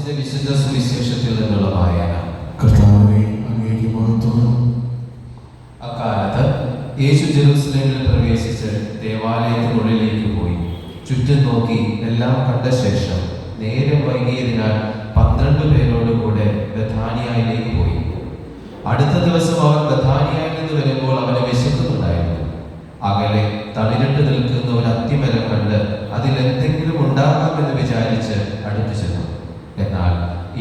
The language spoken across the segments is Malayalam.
മാർക്കോസിന്റെ വിശുദ്ധ സുവിശേഷത്തിൽ നിന്നുള്ള വായന. കർത്താവേ, അങ്ങേക്ക് മഹത്വം. അക്കാലത്ത് യേശു ജെറുസലേമിൽ പ്രവേശിച്ച് ദേവാലയത്തിനുള്ളിലേക്ക് പോയി. ചുറ്റും നോക്കി എല്ലാം കണ്ട ശേഷം നേരം വൈകിയതിനാൽ 12 പേരോടുകൂടെ ബഥാനിയയിലേക്ക് പോയി. അടുത്ത ദിവസം അവർ ബഥാനിയയിൽ നിന്ന് വരുമ്പോൾ അവന് വിശക്കുന്നുണ്ടായിരുന്നു. അകലെ തളിരിട്ട് നിൽക്കുന്ന ഒരു അത്തിമരം കണ്ട് അതിലെന്തെങ്കിലും ഉണ്ടാകാമെന്ന് വിചാരിച്ച് അടുത്തു ചെന്നു. എന്നാൽ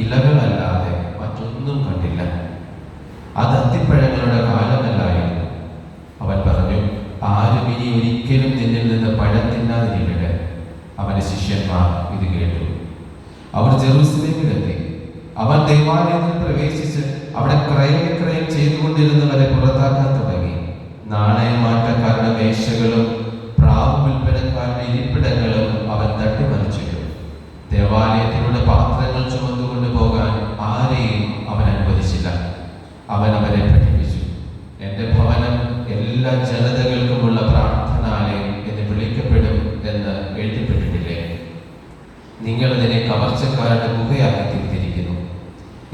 ഇലകളല്ലാതെ മറ്റൊന്നും കണ്ടില്ല. അത് അത്തിപ്പഴങ്ങളുടെ കാലമല്ലായിരുന്നു. അവൻ പറഞ്ഞു, ആരും ഇനി ഒരിക്കലും നിന്നിൽ നിന്ന് പഴം തിന്നാതിരിക്കട്ടെ. അവന്റെ ശിഷ്യന്മാർ ഇത് കേട്ടു. അവർ ജെറുസലേമിലെത്തി. അവൻ ദേവാലയത്തിൽ പ്രവേശിച്ച് അവിടെ ക്രയവിക്രയം ചെയ്തുകൊണ്ടിരുന്നവരെ പുറത്താക്കാൻ തുടങ്ങി. നാണയമാറ്റക്കാരുടെ മേശകളും പ്രാവ് വിൽപ്പനക്കാരുടെ ഇരിപ്പിടങ്ങളും അവൻ തട്ടിമറിച്ചിട്ടു. ദേവാലയത്തിലൂടെ പാത്രങ്ങൾ ചുമന്നുകൊണ്ടു പോകാൻ ആരെയും അവൻ അനുവദിച്ചില്ല. അവൻ അവരെ പഠിപ്പിച്ചു. എന്റെ ഭവനം എല്ലാ ജനതകൾക്കുമുള്ള പ്രാർത്ഥനാലയം എന്ന് വിളിക്കപ്പെടും എന്ന് എഴുതപ്പെട്ടിട്ടില്ലേ? നിങ്ങൾ അതിനെ കവർച്ചക്കാരുടെ ഗുഹയാക്കി തീർത്തിരിക്കുന്നു.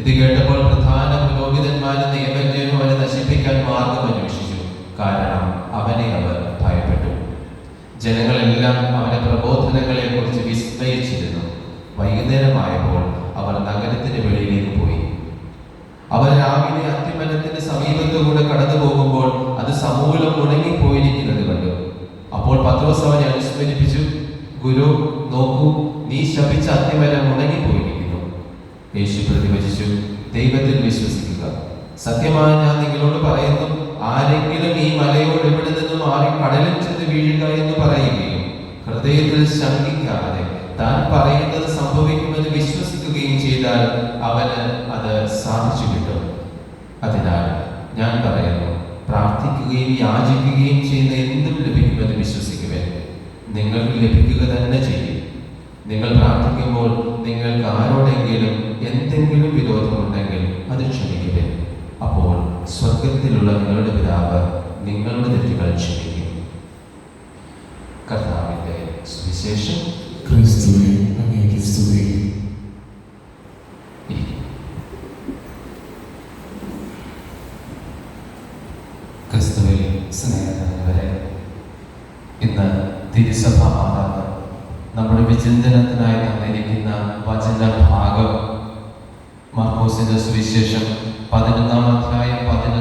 ഇത് കേട്ടപ്പോൾ പ്രധാന പുരോഹിതന്മാരും നിയമജ്ഞരും അവനെ നശിപ്പിക്കാൻ മാർഗം അന്വേഷിച്ചു. കാരണം അവനെ അവർ ഭയപ്പെട്ടു. ജനങ്ങളെല്ലാം അവന്റെ പ്രബോധനങ്ങളെ കുറിച്ച് വിസ്മയിച്ചിരുന്നു. വൈകുന്നേരമായപ്പോൾ അവർ നഗരത്തിന് വെളിയിലേക്ക് പോയി. അവർ രാവിലെ അത്തിമരത്തിന് സമീപത്തുകൂടെ കടന്നു പോകുമ്പോൾ അത് സമൂലം ഉണങ്ങിപ്പോയിരിക്കുന്നത് കണ്ടു. അപ്പോൾ പത്രോസ് അവനെ അനുസ്മരിപ്പിച്ചു, ഗുരു, നോക്കൂ, നീ ശപിച്ച അത്തിമരം ഉണങ്ങിപ്പോയിരിക്കുന്നു. യേശു പ്രതിവചിച്ചു, ദൈവത്തിൽ വിശ്വസിക്കുക. സത്യമായി ഞാൻ നിങ്ങളോട് പറയുന്നു, ആരെങ്കിലും ഈ മലയോട് ഇവിടെ നിന്ന് മാറി കടലിൽ ചെന്ന് വീഴുക എന്ന് പറയുകയും ഹൃദയത്തിൽ ശങ്കിക്കാതെ താൻ പറയുന്നത് സംഭവിക്കുമെന്ന് വിശ്വസിക്കുകയും ചെയ്താൽ അവന് അത് സാധിച്ചു കിട്ടും. അതിനാൽ ഞാൻ പറയുന്നു, പ്രാർത്ഥിക്കുകയും യാചിക്കുകയും ചെയ്യുന്ന എന്തും ലഭിക്കുമെന്ന് വിശ്വസിക്കുവേ. നിങ്ങൾക്ക് ലഭിക്കുക തന്നെ ചെയ്യും. നിങ്ങൾ പ്രാർത്ഥിക്കുമ്പോൾ നിങ്ങൾക്ക് ആരോടെങ്കിലും എന്തെങ്കിലും വിരോധമുണ്ടെങ്കിൽ അത് ക്ഷമിക്കുവേ. അപ്പോൾ സ്വർഗത്തിലുള്ള നിങ്ങളുടെ പിതാവ് നിങ്ങളുടെ തെറ്റുകൾ ക്ഷമിക്കും. കർത്താവിന്റെ സുവിശേഷം. ക്രിസ്തുവേ, അങ്ങേക്ക് സ്തുതി. ക്രിസ്തുവിൽ സ്നേഹമുള്ളവരെ, ഇന്ന് തിരുസഭ മാതാവ് നമ്മുടെ വിചിന്തനത്തിനായി തന്നിരിക്കുന്ന വചന ഭാഗം മാർക്കോസിന്റെ സുവിശേഷം 11